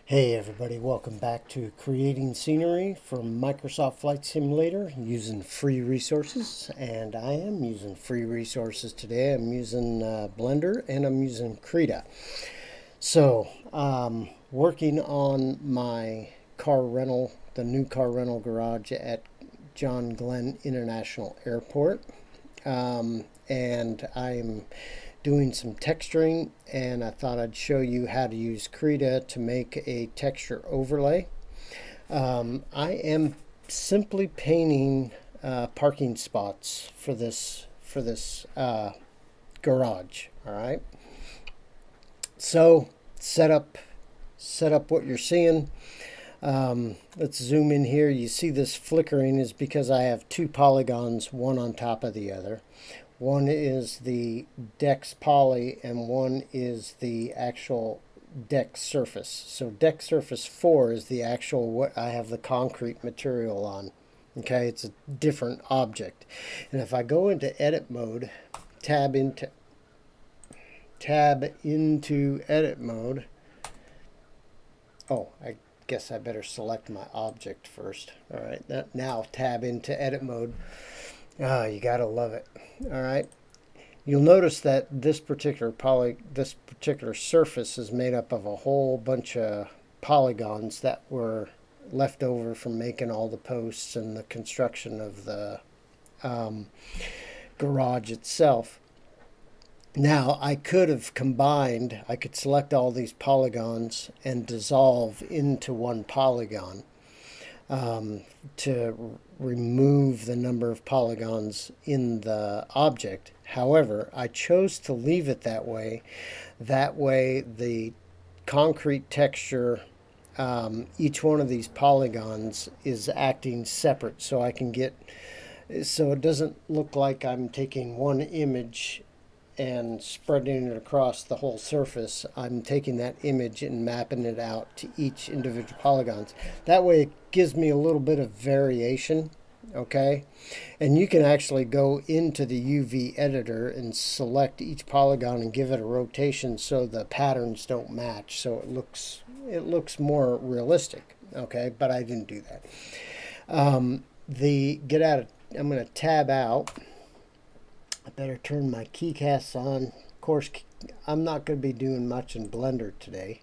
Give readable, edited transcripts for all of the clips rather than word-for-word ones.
Hey everybody, welcome back to Creating Scenery from Microsoft Flight Simulator using free resources. And I am using free resources today. I'm using Blender and I'm using Krita. So, working on my car rental, the new car rental garage at John Glenn International Airport. And I'm doing some texturing, and I thought I'd show you how to use Krita to make a texture overlay. I am simply painting parking spots for this garage. All right. So set up what you're seeing. Let's zoom in here. You see this flickering is because I have two polygons, one on top of the other. One is the deck's poly and one is the actual deck surface. So deck surface 4 is the actual what I have the concrete material on. Okay, it's a different object. And if I go into edit mode, tab into edit mode. Oh, I guess I better select my object first. All right, now tab into edit mode. Ah, you gotta love it. All right. You'll notice that this particular surface is made up of a whole bunch of polygons that were left over from making all the posts and the construction of the garage itself. Now, I could have combined, I could select all these polygons and dissolve into one polygon. To remove the number of polygons in the object. However, I chose to leave it that way. That way the concrete texture, each one of these polygons is acting separate, so I can get, so it doesn't look like I'm taking one image and spreading it across the whole surface. I'm taking that image and mapping it out to each individual polygons. That way it gives me a little bit of variation, okay? And you can actually go into the UV editor and select each polygon and give it a rotation so the patterns don't match, so it looks more realistic, okay? But I didn't do that. I'm going to tab out. I better turn my keycasts on. Of course, I'm not going to be doing much in Blender today.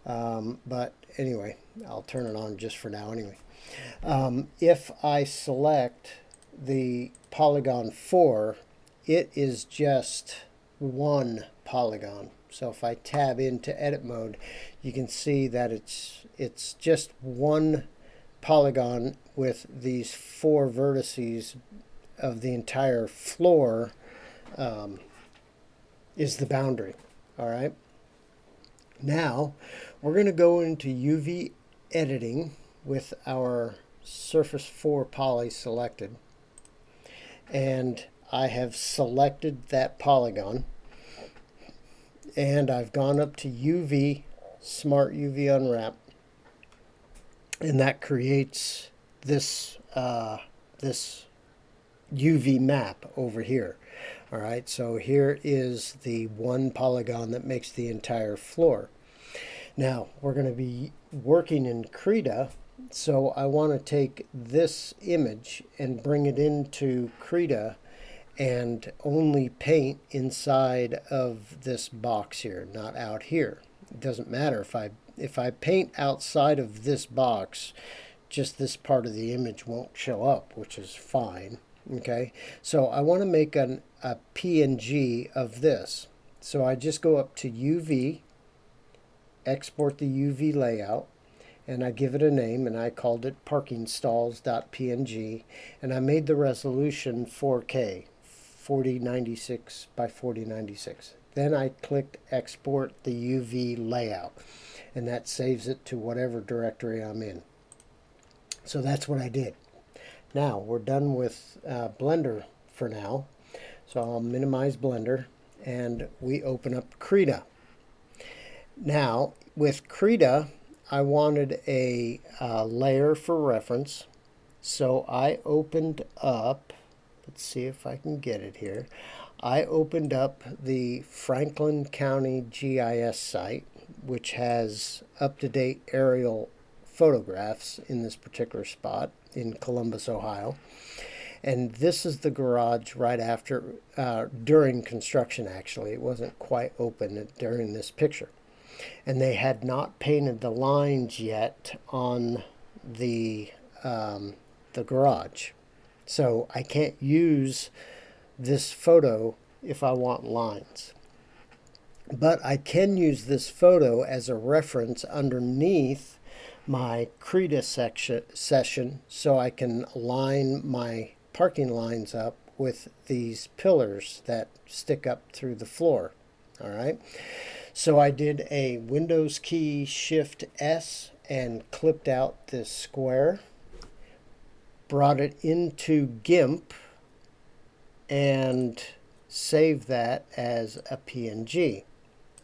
But anyway, I'll turn it on just for now anyway. If I select the polygon 4, it is just one polygon. So if I tab into edit mode, you can see that it's just one polygon with these 4 vertices of the entire floor is the boundary. All right. Now we're going to go into UV editing with our surface 4 poly selected, and I have selected that polygon, and I've gone up to UV, Smart UV Unwrap, and that creates this this UV map over here. All right, so here is the one polygon that makes the entire floor. Now we're going to be working in Krita, so I want to take this image and bring it into Krita and only paint inside of this box here, not out here. It doesn't matter if I paint outside of this box, just this part of the image won't show up, which is fine. Okay, so I want to make a PNG of this. So I just go up to UV, export the UV layout, and I give it a name, and I called it parkingstalls.png, and I made the resolution 4K, 4096 by 4096. Then I clicked export the UV layout, and that saves it to whatever directory I'm in. So that's what I did. Now we're done with Blender for now, so I'll minimize Blender and we open up Krita. Now with Krita, I wanted a layer for reference, so I opened up, let's see if I can get it here, I opened up the Franklin County GIS site, which has up-to-date aerial photographs in this particular spot in Columbus, Ohio. And this is the garage right after, during construction actually. It wasn't quite open during this picture. And they had not painted the lines yet on the garage. So I can't use this photo if I want lines. But I can use this photo as a reference underneath my Krita session so I can line my parking lines up with these pillars that stick up through the floor. All right. So I did a Windows key Shift S and clipped out this square, brought it into GIMP, and saved that as a PNG.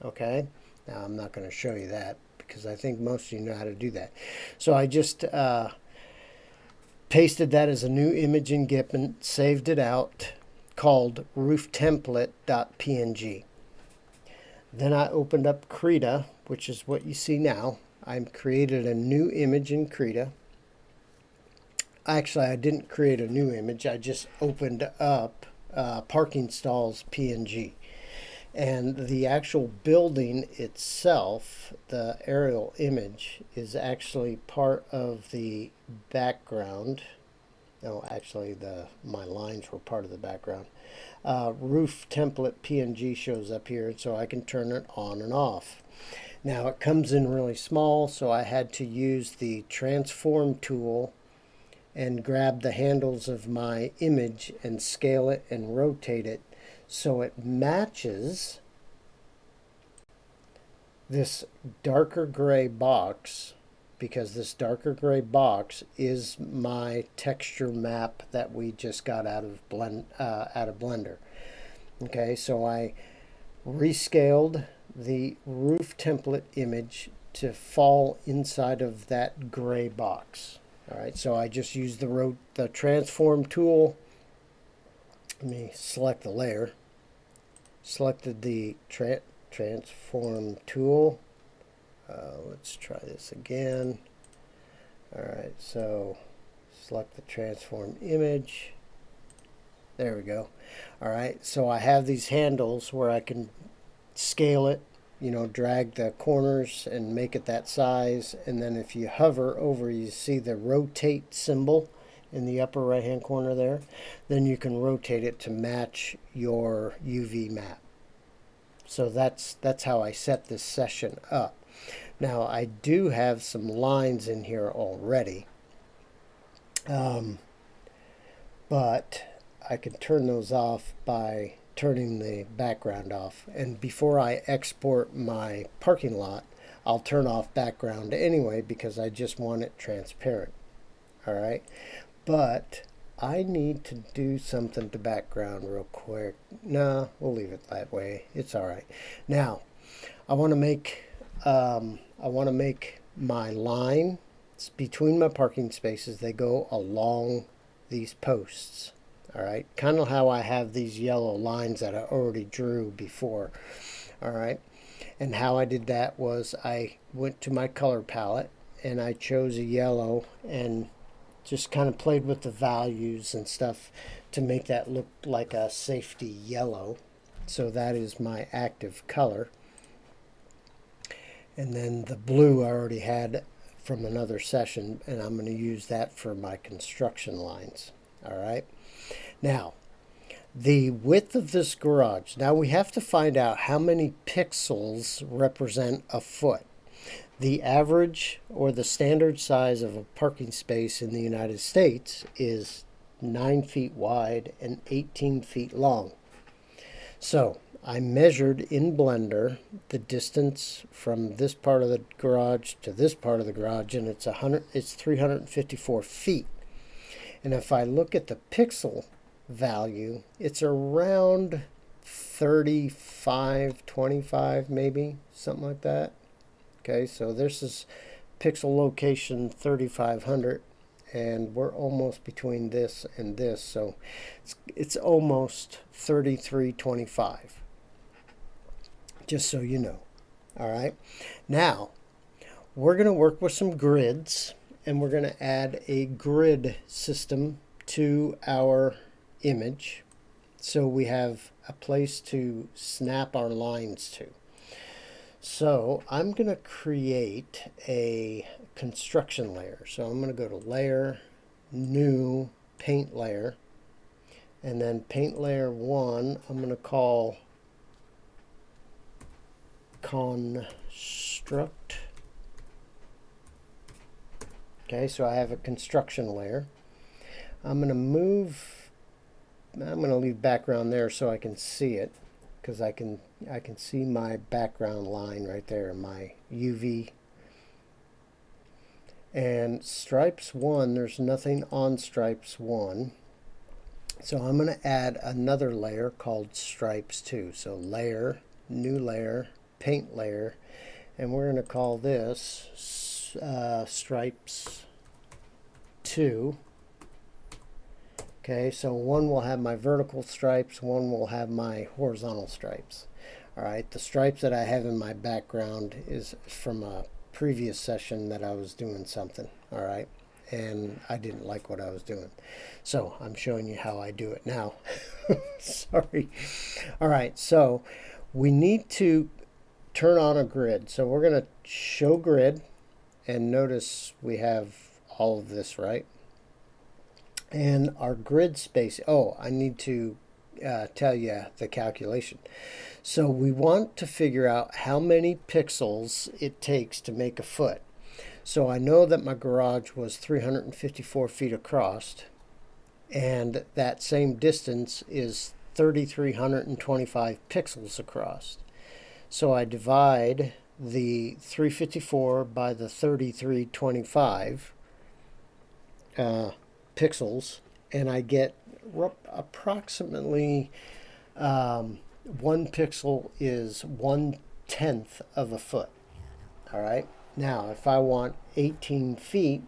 Okay. Now I'm not going to show you that because I think most of you know how to do that. So I just pasted that as a new image in GIMP and saved it out, called rooftemplate.png. Then I opened up Krita, which is what you see now. I created a new image in Krita. Actually, I didn't create a new image. I just opened up parking stalls PNG. And the actual building itself, the aerial image, is actually part of the background. No, actually, my lines were part of the background. Roof template PNG shows up here, so I can turn it on and off. Now it comes in really small, so I had to use the transform tool and grab the handles of my image and scale it and rotate it so it matches this darker gray box, because this darker gray box is my texture map that we just got out of Blender. Okay, so I rescaled the roof template image to fall inside of that gray box. All right, so I just used the transform tool. Let me select the layer. Selected the transform tool. Let's try this again. All right, so select the transform image. There we go. All right, so I have these handles where I can scale it, you know, drag the corners and make it that size. And then if you hover over, you see the rotate symbol in the upper right hand corner there. Then you can rotate it to match your UV map. So that's how I set this session up. Now I do have some lines in here already, but I can turn those off by turning the background off. And before I export my parking lot, I'll turn off background anyway because I just want it transparent. All right, but I need to do something to background real quick. No, we'll leave it that way. It's all right. Now, I want to make my line between my parking spaces. They go along these posts. All right, kind of how I have these yellow lines that I already drew before. All right, and how I did that was I went to my color palette and I chose a yellow and just kind of played with the values and stuff to make that look like a safety yellow. So that is my active color. And then the blue I already had from another session, and I'm going to use that for my construction lines. All right. Now, the width of this garage. Now we have to find out how many pixels represent a foot. The average or the standard size of a parking space in the United States is 9 feet wide and 18 feet long. So I measured in Blender the distance from this part of the garage to this part of the garage, and it's 354 feet. And if I look at the pixel value, it's around 3525, maybe something like that. Okay, so this is pixel location 3500, and we're almost between this and this, so it's almost 3325, just so you know. All right. Now, we're going to work with some grids, and we're going to add a grid system to our image so we have a place to snap our lines to. So I'm going to create a construction layer. So I'm going to go to Layer, New, Paint Layer, and then Paint Layer 1 I'm going to call Construct. Okay, so I have a construction layer. I'm going to leave background there so I can see it, because I can see my background line right there, my UV. And stripes 1, there's nothing on stripes 1. So I'm going to add another layer called stripes 2. So Layer, New Layer, Paint Layer, and we're going to call this stripes 2. Okay, so one will have my vertical stripes, one will have my horizontal stripes. All right, the stripes that I have in my background is from a previous session that I was doing something, all right, and I didn't like what I was doing. So I'm showing you how I do it now. Sorry. All right, so we need to turn on a grid. So we're going to show grid, and notice we have all of this, right? And our grid space, oh, I need to tell you the calculation. So we want to figure out how many pixels it takes to make a foot. So I know that my garage was 354 feet across, and that same distance is 3,325 pixels across. So I divide the 354 by the 3,325 pixels, and I get approximately 1 pixel is 1/10 of a foot. All right. Now, if I want 18 feet,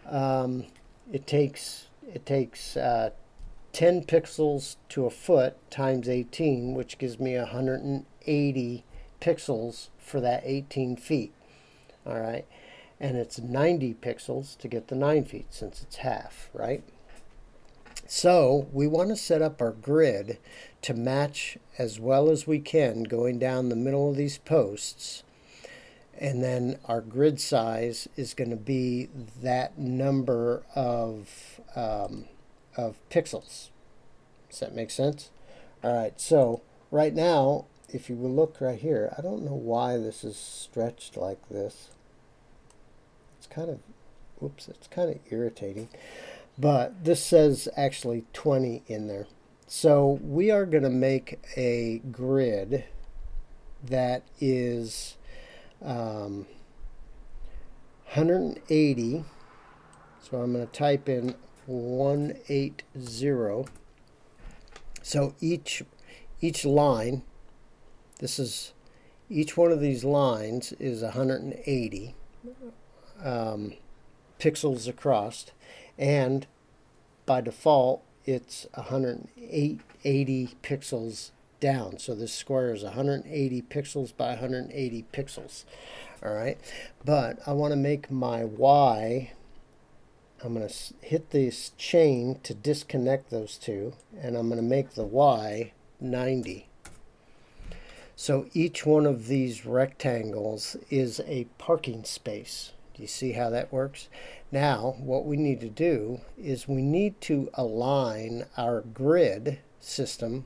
it takes 10 pixels to a foot times 18, which gives me 180 pixels for that 18 feet. All right. And it's 90 pixels to get the 9 feet, since it's half, right? So we want to set up our grid to match as well as we can going down the middle of these posts. And then our grid size is going to be that number of pixels. Does that make sense? All right, so right now, if you will look right here, I don't know why this is stretched like this. It's kind of, whoops, it's kind of irritating. But this says actually 20 in there. So we are going to make a grid that is 180. So I'm going to type in 180. So each line, each one of these lines is 180 pixels across, and by default it's 180 pixels down. So this square is 180 pixels by 180 pixels. All right, but I want to make my Y, I'm going to hit this chain to disconnect those two, and I'm going to make the Y 90. So each one of these rectangles is a parking space. Do you see how that works? Now, what we need to do is we need to align our grid system,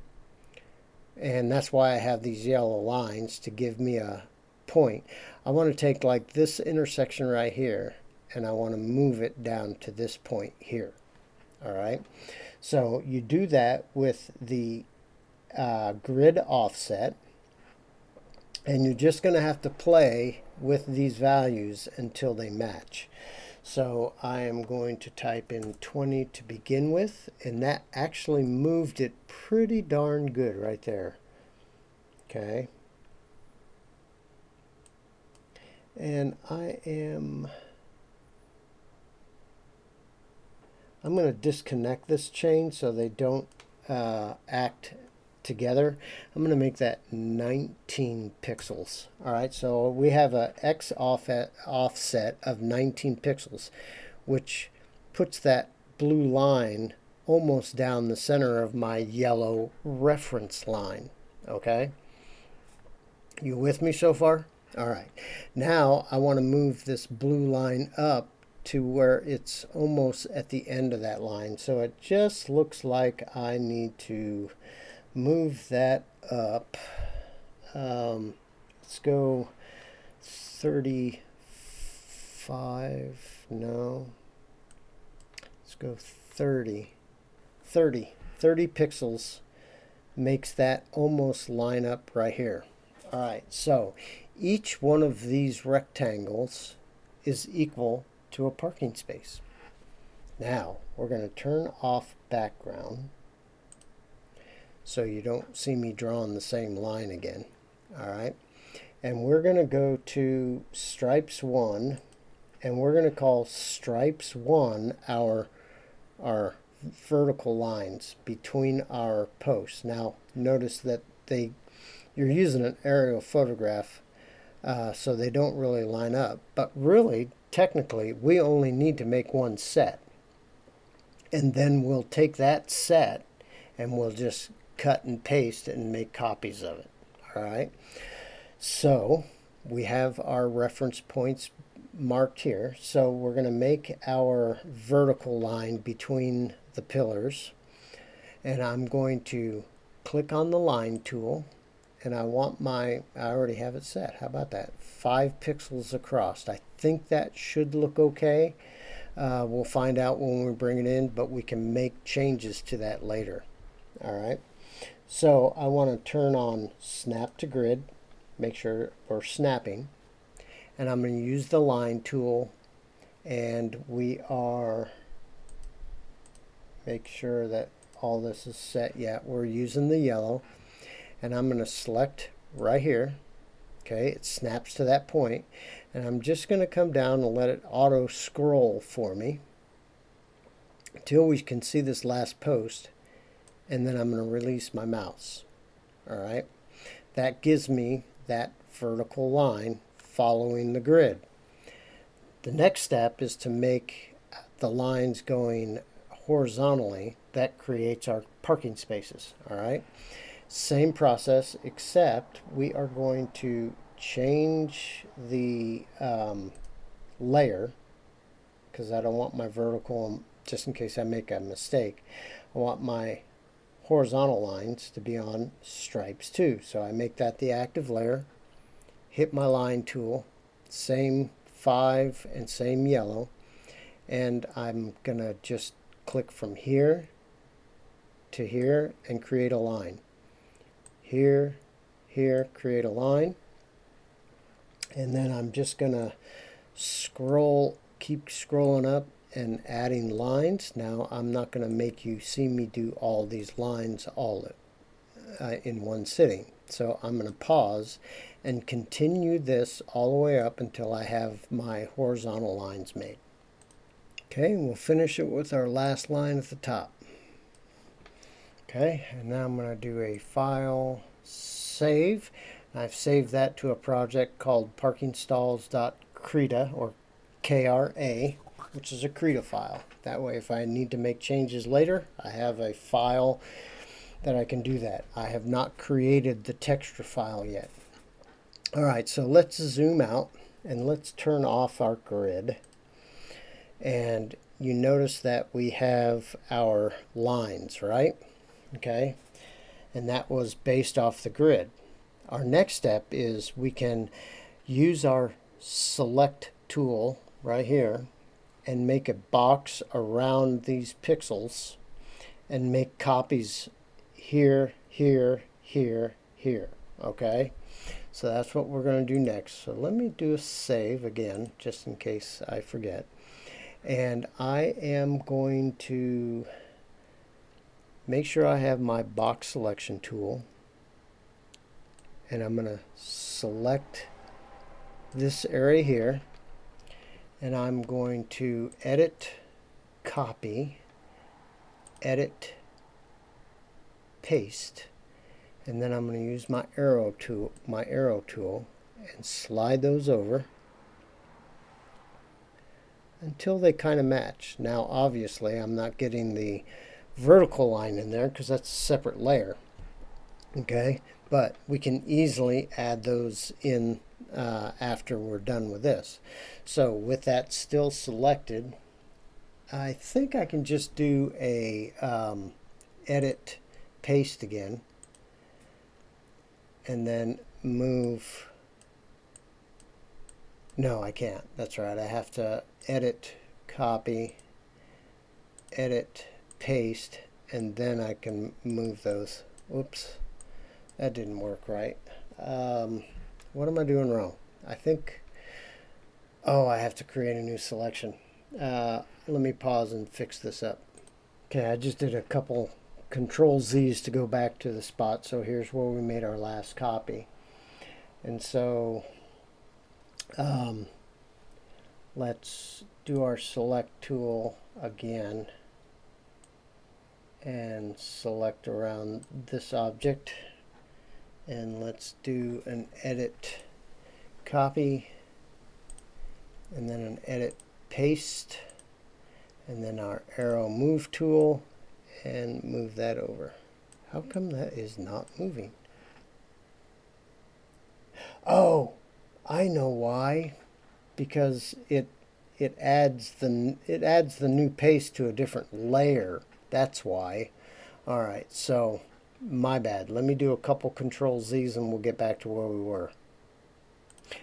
and that's why I have these yellow lines to give me a point. I want to take like this intersection right here, and I want to move it down to this point here. All right. So you do that with the grid offset, and you're just going to have to play with these values until they match. So I am going to type in 20 to begin with, and that actually moved it pretty darn good right there. Okay. And I'm going to disconnect this chain so they don't act together, I'm going to make that 19 pixels. All right, so we have a X offset of 19 pixels, which puts that blue line almost down the center of my yellow reference line. Okay, you with me so far? All right, now I want to move this blue line up to where it's almost at the end of that line. So it just looks like I need to move that up. Let's go 35, no. Let's go 30 pixels makes that almost line up right here. All right, so each one of these rectangles is equal to a parking space. Now we're going to turn off background so you don't see me drawing the same line again. All right, and we're going to go to stripes 1, and we're going to call stripes 1 our vertical lines between our posts. Now notice that you're using an aerial photograph, so they don't really line up, but really technically we only need to make one set, and then we'll take that set and we'll just cut and paste it and make copies of it. All right, so we have our reference points marked here, so we're going to make our vertical line between the pillars, and I'm going to click on the line tool, and I want I already have it set. How about that? 5 pixels across. I think that should look okay. We'll find out when we bring it in, but we can make changes to that later. All right, so I want to turn on snap to grid, make sure we're snapping, and I'm going to use the line tool, and we are, make sure that all this is set. Yeah, we're using the yellow, and I'm going to select right here. Okay, it snaps to that point, and I'm just going to come down and let it auto scroll for me until we can see this last post, and then I'm going to release my mouse. All right, that gives me that vertical line following the grid. The next step is to make the lines going horizontally. That creates our parking spaces. All right, same process, except we are going to change the layer, because I don't want my vertical, just in case I make a mistake, I want my horizontal lines to be on stripes 2. So I make that the active layer, hit my line tool, same 5 and same yellow, and I'm going to just click from here to here and create a line. Here, here, create a line, and then I'm just going to keep scrolling up and adding lines. Now I'm not going to make you see me do all these lines all in one sitting. So I'm going to pause and continue this all the way up until I have my horizontal lines made. Okay, and we'll finish it with our last line at the top. Okay, and now I'm going to do a file save. I've saved that to a project called parkingstalls.krita, or KRA, which is a Krita file. That way, if I need to make changes later, I have a file that I can do that. I have not created the texture file yet. All right, so let's zoom out and let's turn off our grid. And you notice that we have our lines, right? Okay, and that was based off the grid. Our next step is we can use our select tool right here and make a box around these pixels and make copies here, here, here, here. Okay, so that's what we're going to do next. So let me do a save again, just in case I forget. And I am going to make sure I have my box selection tool, and I'm going to select this area here, and I'm going to edit, copy, edit, paste, And then I'm going to use my arrow tool and slide those over until they kind of match. Now obviously I'm not getting the vertical line in there because that's a separate layer. Okay, but we can easily add those in after we're done with this. So with that still selected, I think I can just do a edit paste again and then move. No, I can't. That's right. I have to edit, copy, edit, paste, and then I can move those. Whoops, that didn't work right. What am I doing wrong? I think, oh, I have to create a new selection. Let me pause and fix this up. Okay, I just did a couple Control Z's to go back to the spot. So here's where we made our last copy. And so let's do our select tool again and select around this object, and let's do an edit copy and then an edit paste and then our arrow move tool and move that over. How come that is not moving? Oh, I know why. Because it adds the new paste to a different layer. That's why. All right, so my bad. Let me do a couple Control Z's and we'll get back to where we were.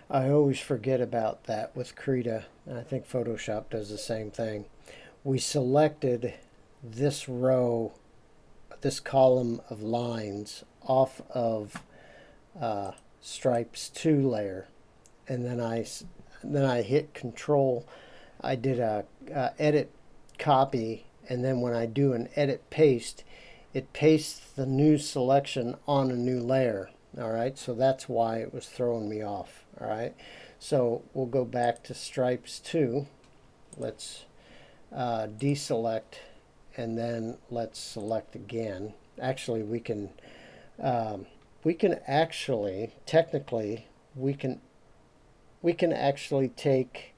I always forget about that with Krita, and I think Photoshop does the same thing. We selected this row, this column of lines off of Stripes 2 layer, and then I hit Control. I did a edit copy, and then when I do an edit paste, it pastes the new selection on a new layer. All right, so that's why it was throwing me off. All right, so we'll go back to Stripes 2. Let's deselect, and then let's select again. Actually, we can actually technically we can actually take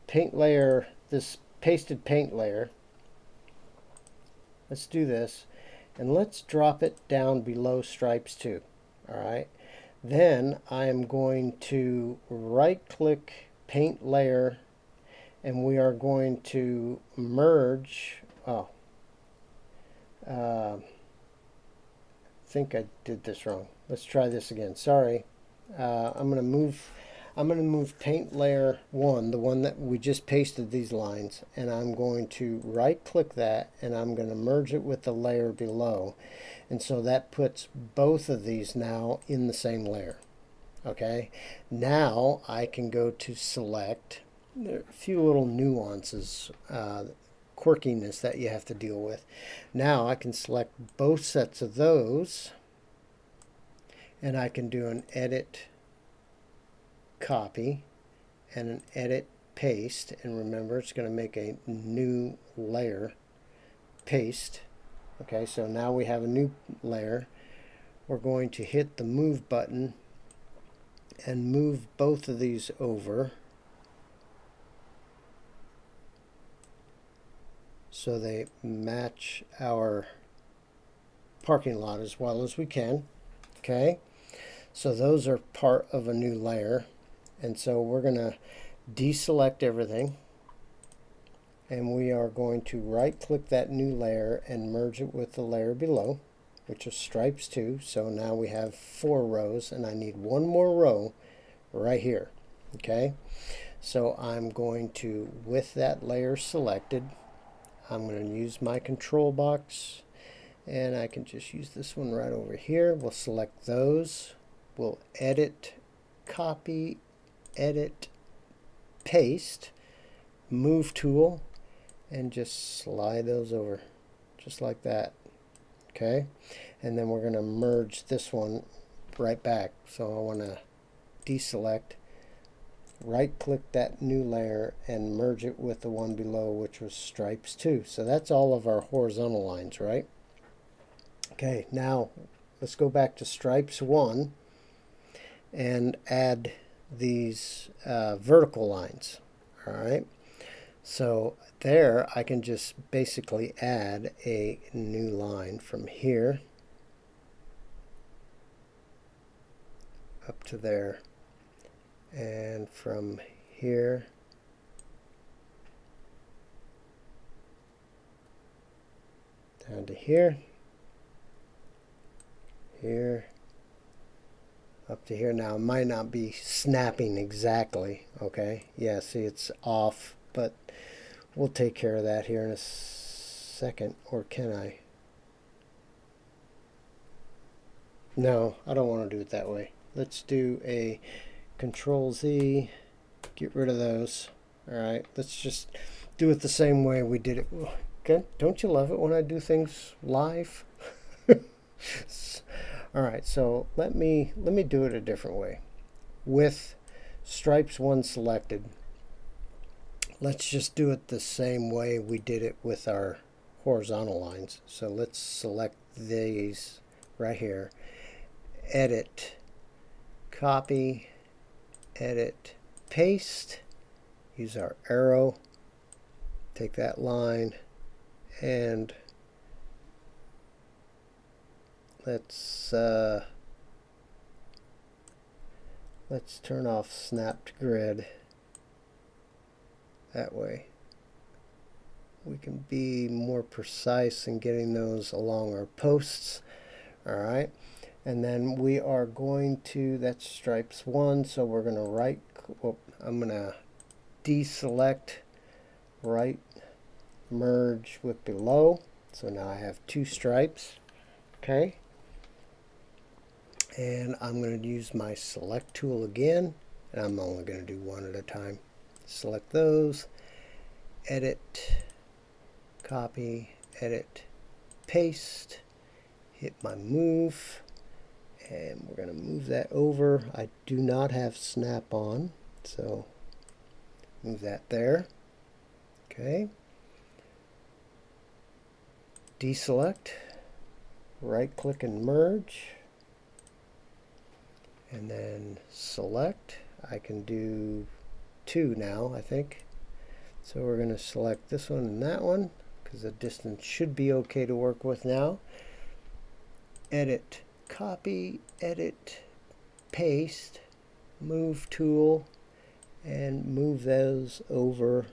paint layer, this pasted paint layer. Let's do this, and let's drop it down below Stripes 2. All right, then I am going to right click paint layer, and we are going to merge. Oh, I think I did this wrong. Let's try this again. Sorry. I'm going to move paint layer 1, the one that we just pasted these lines, and I'm going to right click that, and I'm going to merge it with the layer below. And so that puts both of these now in the same layer. Okay, now I can go to select. There are a few little nuances, quirkiness that you have to deal with. Now I can select both sets of those, and I can do an edit copy and an edit paste, and remember it's going to make a new layer paste. Okay, so now we have a new layer. We're going to hit the move button and move both of these over so they match our parking lot as well as we can. Okay, so those are part of a new layer, and so we're going to deselect everything, and we are going to right click that new layer and merge it with the layer below, which is Stripes 2. So now we have 4 rows, and I need one more row right here. Okay, so I'm going to, with that layer selected, I'm going to use my control box, and I can just use this one right over here. We'll select those. We'll edit, copy, edit, paste, move tool, and just slide those over just like that. Okay, and then we're going to merge this one right back. So I want to deselect, right click that new layer and merge it with the one below, which was Stripes 2. So that's all of our horizontal lines, right? Okay, now let's go back to stripes 1 and add these vertical lines. All right, so there I can just basically add a new line from here up to there, and from here down to here, here, up to here. Now it might not be snapping exactly, okay? Yeah, see it's off, but we'll take care of that here in a second. Or can I? No, I don't want to do it that way. Let's do a Control Z, get rid of those. All right, let's just do it the same way we did it. Okay, don't you love it when I do things live? All right, so let me do it a different way. With stripes 1 selected, let's just do it the same way we did it with our horizontal lines. So let's select these right here, edit, copy, edit, paste, use our arrow, take that line, and let's turn off snapped grid. That way we can be more precise in getting those along our posts. All right, and then we are going to, that's stripes 1, so we're going to I'm going to deselect, right merge with below. So now I have 2 stripes. Okay, and I'm going to use my select tool again, and I'm only going to do one at a time. Select those, edit, copy, edit, paste, hit my move, and we're going to move that over. I do not have snap on, so move that there. Okay, deselect, right click and merge, and then select. I can do 2 now, I think. So we're going to select this one and that one because the distance should be okay to work with now. Edit, copy, edit, paste, move tool, and move those over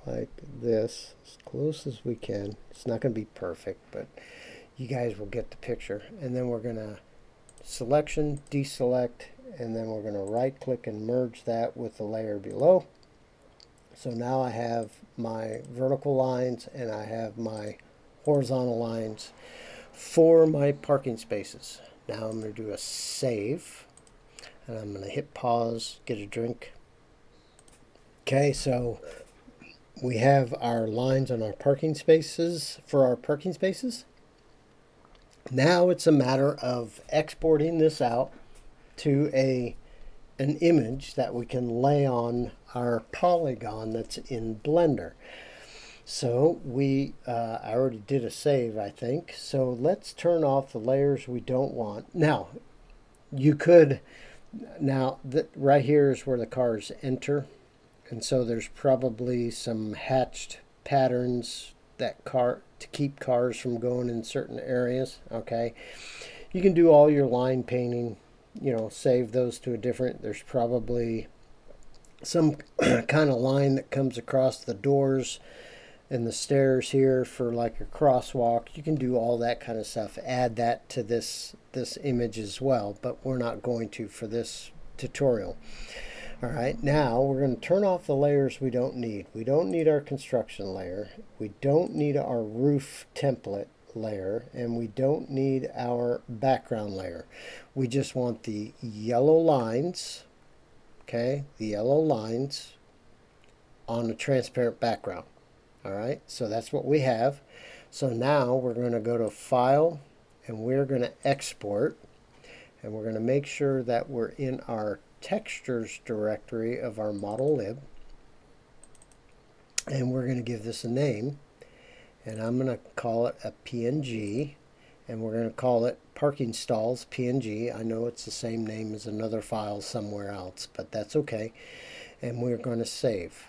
like this, as close as we can. It's not going to be perfect, but you guys will get the picture. And then we're going to selection, deselect, and then we're going to right click and merge that with the layer below. So now I have my vertical lines and I have my horizontal lines for my parking spaces. Now I'm going to do a save, and I'm going to hit pause, get a drink. Okay, so we have our lines on our parking spaces for our parking spaces. Now it's a matter of exporting this out to an image that we can lay on our polygon that's in Blender. So I already did a save, I think. So let's turn off the layers we don't want. Now, you could, right here is where the cars enter. And so there's probably some hatched patterns to keep cars from going in certain areas. Okay, you can do all your line painting, save those to a different. There's probably some kind of line that comes across the doors and the stairs here for like a crosswalk. You can do all that kind of stuff. Add that to this image as well, but we're not going to for this tutorial. All right, now we're going to turn off the layers we don't need. We don't need our construction layer. We don't need our roof template layer, and we don't need our background layer. We just want the yellow lines, okay, the yellow lines on a transparent background. All right, so that's what we have. So now we're going to go to File, and we're going to export, and we're going to make sure that we're in our textures directory of our model lib, and we're going to give this a name, and I'm going to call it a PNG, and we're going to call it parking stalls PNG. I know it's the same name as another file somewhere else, but that's okay. And we're going to save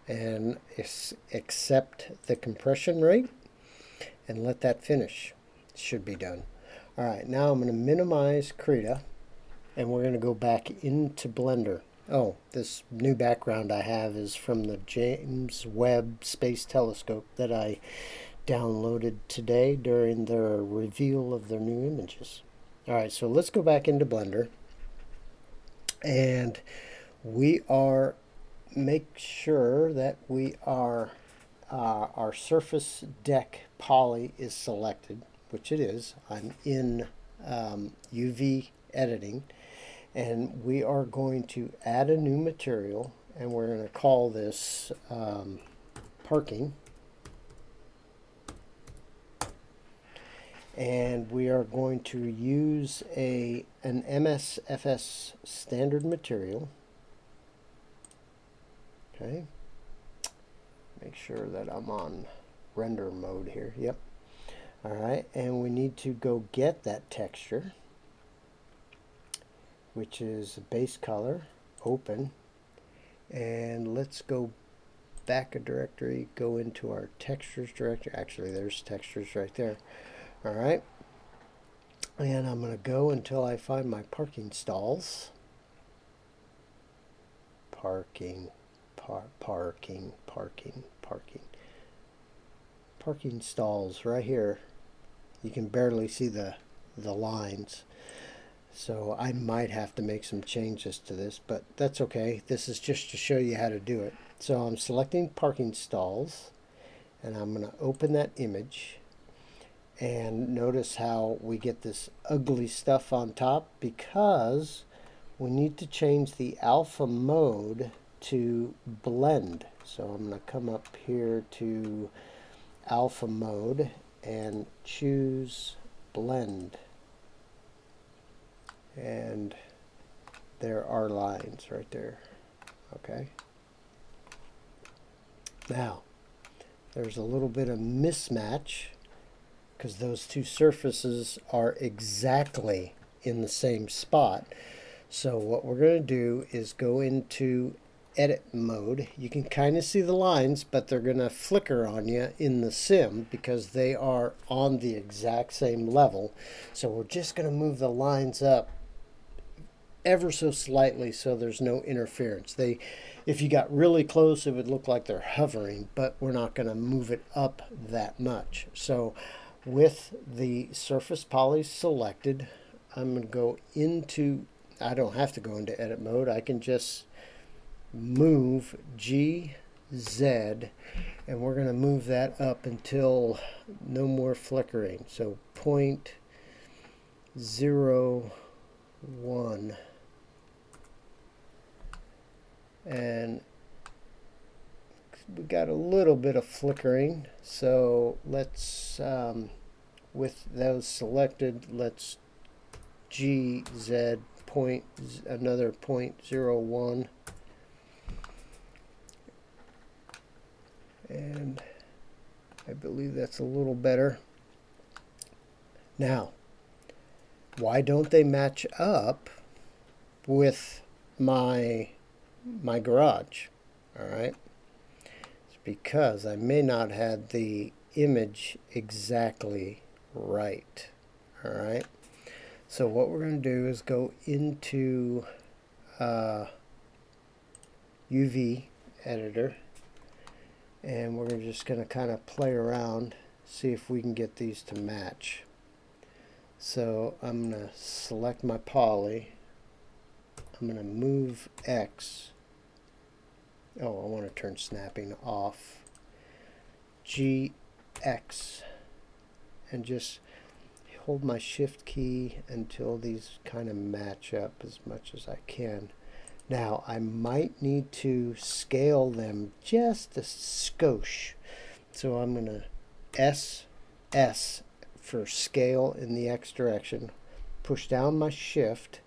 and accept the compression rate and let that finish. It should be done. All right, now I'm going to minimize Krita, and we're going to go back into Blender. Oh, this new background I have is from the James Webb Space Telescope that I downloaded today during their reveal of their new images. All right, so let's go back into Blender, and we are make sure that we are our surface deck poly is selected, which it is. I'm in UV editing, and we are going to add a new material, and we're going to call this parking. And we are going to use an MSFS standard material. Okay. Make sure that I'm on render mode here. Yep. All right, and we need to go get that texture, which is base color, open, and let's go back a directory, go into our textures directory. Actually, there's textures right there. All right, and I'm going to go until I find my parking stalls. Parking stalls right here. You can barely see the lines, so I might have to make some changes to this, but that's okay. This is just to show you how to do it. So I'm selecting parking stalls, and I'm going to open that image, and notice how we get this ugly stuff on top because we need to change the alpha mode to blend. So I'm going to come up here to alpha mode and choose blend, and there are lines right there. Okay, now there's a little bit of mismatch because those two surfaces are exactly in the same spot. So what we're going to do is go into edit mode. You can kind of see the lines, but they're going to flicker on you in the sim because they are on the exact same level. So we're just going to move the lines up ever so slightly so there's no interference. If you got really close, it would look like they're hovering, but we're not going to move it up that much. So with the surface poly selected, I'm going to go into, I don't have to go into edit mode. I can just move G, Z, and we're going to move that up until no more flickering. So 0.01, and we got a little bit of flickering. So let's, with those selected, let's GZ another 0.01. And I believe that's a little better. Now, why don't they match up with my garage? All right, it's because I may not have the image exactly right. All right, so what we're going to do is go into UV editor, and we're just going to kind of play around, see if we can get these to match. So I'm going to select my poly. I'm going to move X. Oh, I want to turn snapping off. GX. And just hold my shift key until these kind of match up as much as I can. Now, I might need to scale them just a skosh. So I'm going to SS for scale in the X direction. Push down my shift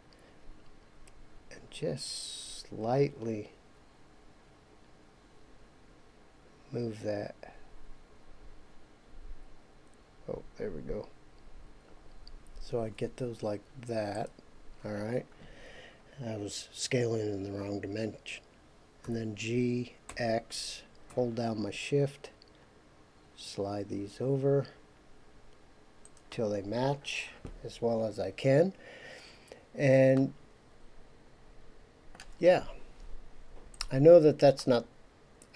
and just slightly move that. Oh, there we go. So I get those like that. All right. I was scaling in the wrong dimension. And then G, X, hold down my shift, slide these over till they match as well as I can. And yeah, I know that that's not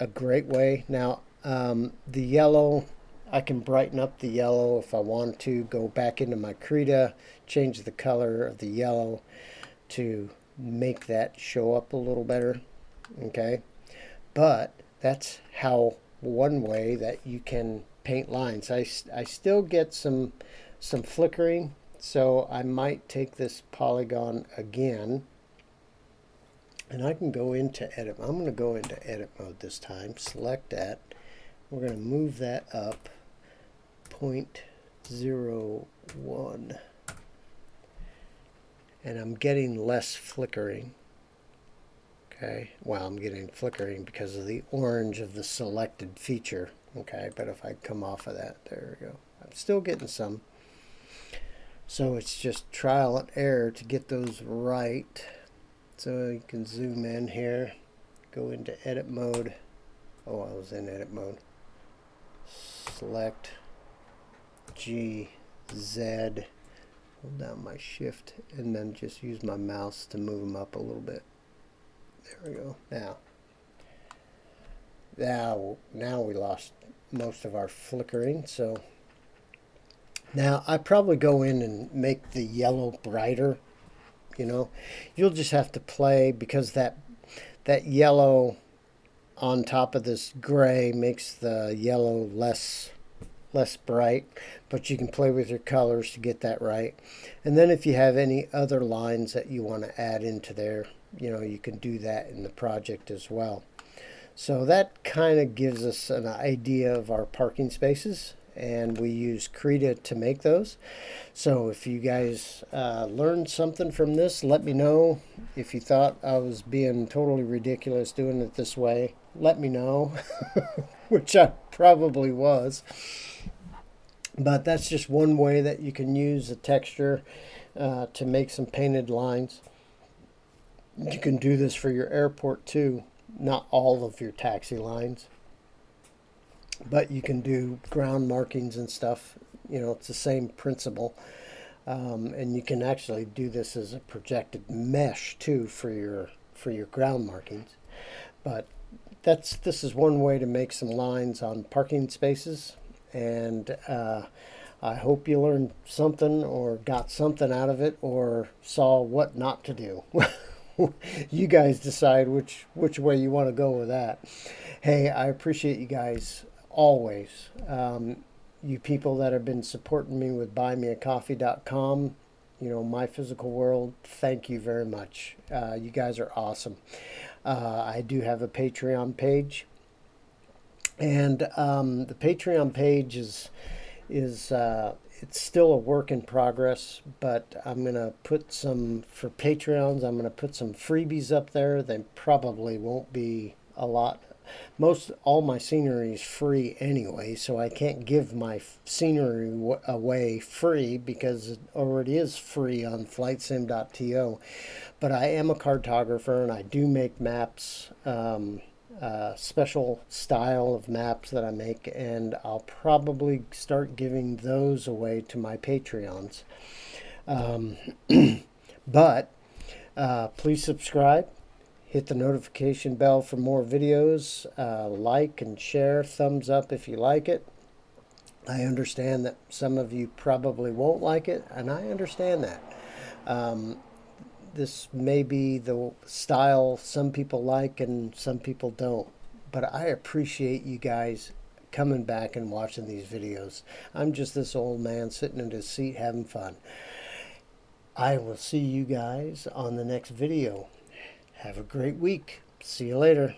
a great way. Now, the yellow, I can brighten up the yellow if I want to, go back into my Krita, change the color of the yellow to make that show up a little better. Okay, but that's how one way that you can paint lines. I still get some flickering, so I might take this polygon again, and I can go into edit. I'm going to go into edit mode this time, select that. We're going to move that up 0.01, and I'm getting less flickering. Okay, well, I'm getting flickering because of the orange of the selected feature. Okay, but if I come off of that, there we go. I'm still getting some. So it's just trial and error to get those right. So you can zoom in here, go into edit mode. Oh, I was in edit mode. Select G, Z, hold down my shift, and then just use my mouse to move them up a little bit. There we go. Now we lost most of our flickering. So now I probably go in and make the yellow brighter. You know, you'll just have to play, because that yellow on top of this gray makes the yellow less bright, but you can play with your colors to get that right. And then if you have any other lines that you want to add into there, you know, you can do that in the project as well. So that kind of gives us an idea of our parking spaces, and we use Krita to make those. So if you guys learned something from this, let me know. If you thought I was being totally ridiculous doing it this way, let me know, which I probably was. But that's just one way that you can use a texture to make some painted lines. You can do this for your airport too. Not all of your taxi lines, but you can do ground markings and stuff. You know, it's the same principle. And you can actually do this as a projected mesh too for your ground markings. But this is one way to make some lines on parking spaces. And I hope you learned something or got something out of it, or saw what not to do. You guys decide which way you want to go with that. Hey, I appreciate you guys always. You people that have been supporting me with buymeacoffee.com, you know, my physical world, thank you very much. You guys are awesome. I do have a Patreon page, and the Patreon page is it's still a work in progress, but I'm going to put some, for Patreons, I'm going to put some freebies up there. They probably won't be a lot. All my scenery is free anyway, so I can't give my scenery away free, because it already is free on flightsim.to. But I am a cartographer, and I do make maps, special style of maps that I make, and I'll probably start giving those away to my Patreons. But please subscribe, hit the notification bell for more videos, like and share, thumbs up if you like it. I understand that some of you probably won't like it, and I understand that. This may be the style some people like and some people don't, but I appreciate you guys coming back and watching these videos. I'm just this old man sitting in his seat having fun. I will see you guys on the next video. Have a great week. See you later.